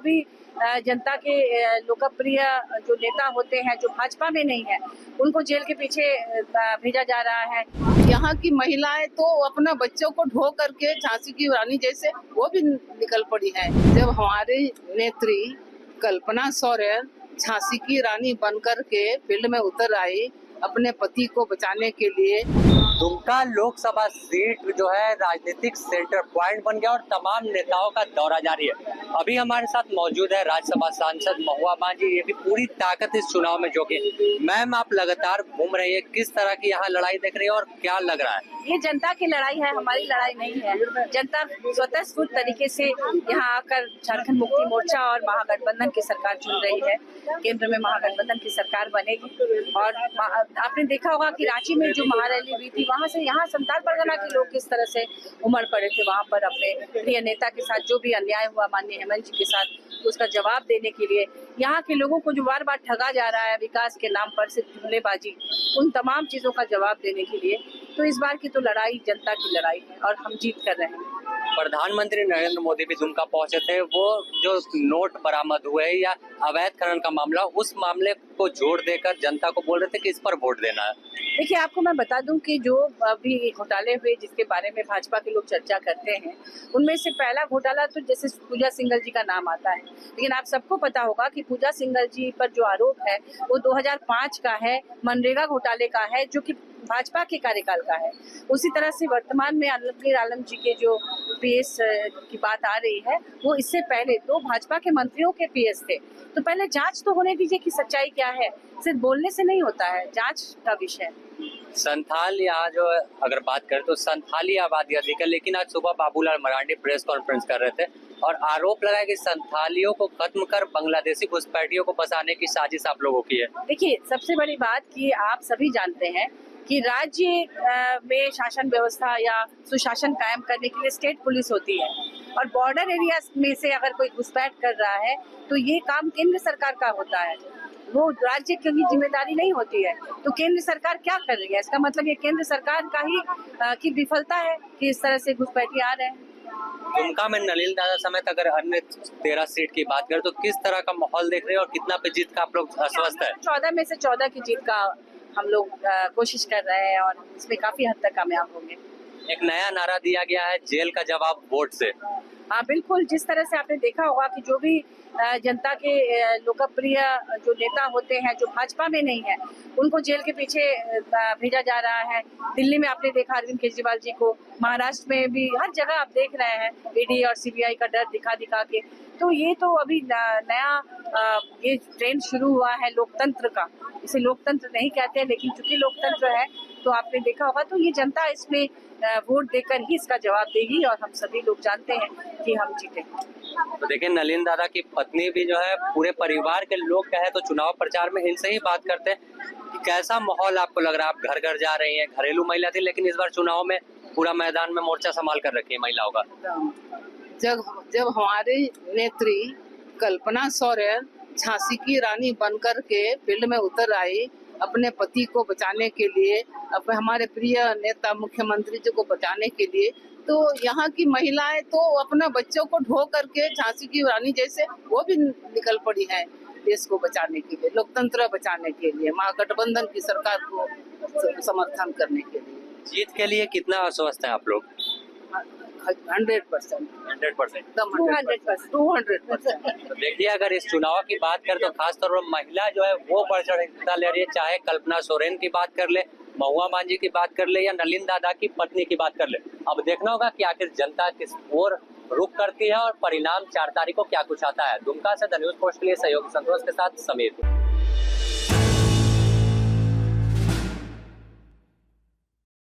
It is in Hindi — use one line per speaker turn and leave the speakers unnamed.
जो भी जनता के लोकप्रिय जो नेता होते हैं, जो भाजपा में नहीं है, उनको जेल के पीछे भेजा जा रहा है।
यहाँ की महिलाएं तो अपना बच्चों को ढो करके झांसी की रानी जैसे वो भी निकल पड़ी है। जब हमारी नेत्री कल्पना सौर्य झांसी की रानी बनकर के फील्ड में उतर आई अपने पति को बचाने के लिए।
दुमका लोकसभा सीट जो है राजनीतिक सेंटर पॉइंट बन गया और तमाम नेताओं का दौरा जारी है। अभी हमारे साथ मौजूद है राज्यसभा सांसद महुआ मांझी, ये भी पूरी ताकत इस चुनाव में झोंकी। मैम, आप लगातार घूम रही है, किस तरह की यहाँ लड़ाई देख रही है और क्या लग रहा है?
ये जनता की लड़ाई है, हमारी लड़ाई नहीं है। जनता स्वतः स्फूर्त तरीके से यहाँ आकर झारखंड मुक्ति मोर्चा और महागठबंधन की सरकार चुन रही है। केंद्र में महागठबंधन की सरकार बनेगी। और आपने देखा होगा कि रांची में जो महारैली हुई थी, वहाँ से यहाँ संथाल परगना के लोग किस तरह से उमड़ पड़े थे वहाँ पर अपने प्रिय नेता के साथ। जो भी अन्याय हुआ माननीय हेमंत जी के साथ, उसका जवाब देने के लिए यहाँ के लोगों को जो बार बार ठगा जा रहा है विकास के नाम पर, सिर्फ जुमलेबाजी, उन तमाम चीजों का जवाब देने के लिए। तो इस बार की तो लड़ाई जनता की लड़ाई है और हम जीत कर रहे हैं।
प्रधानमंत्री नरेंद्र मोदी भी दुमका पहुंचे थे। वो जो नोट बरामद हुए या अवैध खनन का मामला, उस मामले को जोड़ देकर जनता को बोल रहे थे कि इस पर वोट देना है।
देखिए, आपको मैं बता दूं कि जो अभी घोटाले हुए जिसके बारे में भाजपा के लोग चर्चा करते हैं, उनमें से पहला घोटाला तो जैसे पूजा सिंघल जी का नाम आता है। लेकिन आप सबको पता होगा कि पूजा सिंघल जी पर जो आरोप है वो 2005 का है, मनरेगा घोटाले का है, जो कि भाजपा के कार्यकाल का है। उसी तरह से वर्तमान में आलमगीर आलम जी के जो पीएस की बात आ रही है, वो इससे पहले तो भाजपा के मंत्रियों के पीएस थे। तो पहले जांच तो होने दीजिए कि सच्चाई क्या है, सिर्फ बोलने से नहीं होता है, जांच का विषय।
संथाल यहाँ जो अगर बात करें तो संथाली आबादी अधिक है, लेकिन आज सुबह बाबूलाल मरांडी प्रेस कॉन्फ्रेंस कर रहे थे और आरोप लगाया कि संथालियों को खत्म कर बांग्लादेशी घुसपैठियों को बसाने की साजिश आप लोगों की है।
देखिए, सबसे बड़ी बात कि आप सभी जानते हैं कि राज्य में शासन व्यवस्था या सुशासन कायम करने के लिए स्टेट पुलिस होती है और बॉर्डर एरिया में से अगर कोई घुसपैठ कर रहा है तो ये काम केंद्र सरकार का होता है, वो राज्य की जिम्मेदारी नहीं होती है। तो केंद्र सरकार क्या कर रही है? इसका मतलब ये केंद्र सरकार का ही की विफलता है कि इस तरह से घुसपैठी आ रहे हैं।
दुमका में नलिन दादा समेत अगर अन्य 13 सीट की बात करें तो किस तरह का माहौल देख रहे हैं और कितना पे जीत का आप लोग आश्वस्त है?
14 में से 14 की जीत का हम लोग कोशिश कर रहे हैं और इसमें काफी हद तक कामयाब होंगे।
एक नया नारा दिया गया है, जेल का जवाब वोट से।
हाँ बिल्कुल, जिस तरह से आपने देखा होगा कि जो भी जनता के लोकप्रिय जो नेता होते हैं, जो भाजपा में नहीं है, उनको जेल के पीछे भेजा जा रहा है। दिल्ली में आपने देखा अरविंद केजरीवाल जी को, महाराष्ट्र में भी हर जगह आप देख रहे हैं ईडी और सीबीआई का डर दिखा दिखा के। तो ये तो अभी नया ये ट्रेंड शुरू हुआ है लोकतंत्र का। इसे लोकतंत्र नहीं कहते, लेकिन चूंकि लोकतंत्र है तो आपने देखा होगा तो ये जनता इसमें वोट देकर ही इसका जवाब देगी और हम सभी लोग जानते हैं कि हम जीतेंगे।
तो देखिए, नलिन दादा की पत्नी भी जो है पूरे परिवार के लोग कहे तो चुनाव प्रचार में इनसे ही बात करते हैं। कैसा माहौल आपको लग रहा है? आप घर घर जा रही हैं, घरेलू महिला थी लेकिन इस बार चुनाव में पूरा मैदान में मोर्चा संभाल कर रखी है महिलाओं का।
जब हमारी नेत्री कल्पना सौर्य झांसी की रानी बनकर के फील्ड में उतर आई अपने पति को बचाने के लिए, हमारे प्रिय नेता मुख्यमंत्री जी को बचाने के लिए, तो यहाँ की महिलाएं तो अपना बच्चों को ढो करके झांसी की रानी जैसे वो भी निकल पड़ी है देश को बचाने के लिए, लोकतंत्र बचाने के लिए, महागठबंधन की सरकार को समर्थन करने के लिए।
जीत के लिए कितना आश्वस्त है आप लोग?
100%। 200%।
तो देखिए, अगर इस चुनाव की बात करें तो खासतौर पर महिला जो है वो बढ़ चढ़ हिस्सा ले रही है। चाहे कल्पना सोरेन की बात कर ले, महुआ मांझी की बात कर ले या नलिन दादा की पत्नी की बात कर ले, अब देखना होगा कि आखिर जनता किस ओर रुख करती है और परिणाम 4 तारीख को क्या कुछ आता है। दुमका से द न्यूज़ पोस्ट के लिए सहयोगी संतोष के साथ समीर।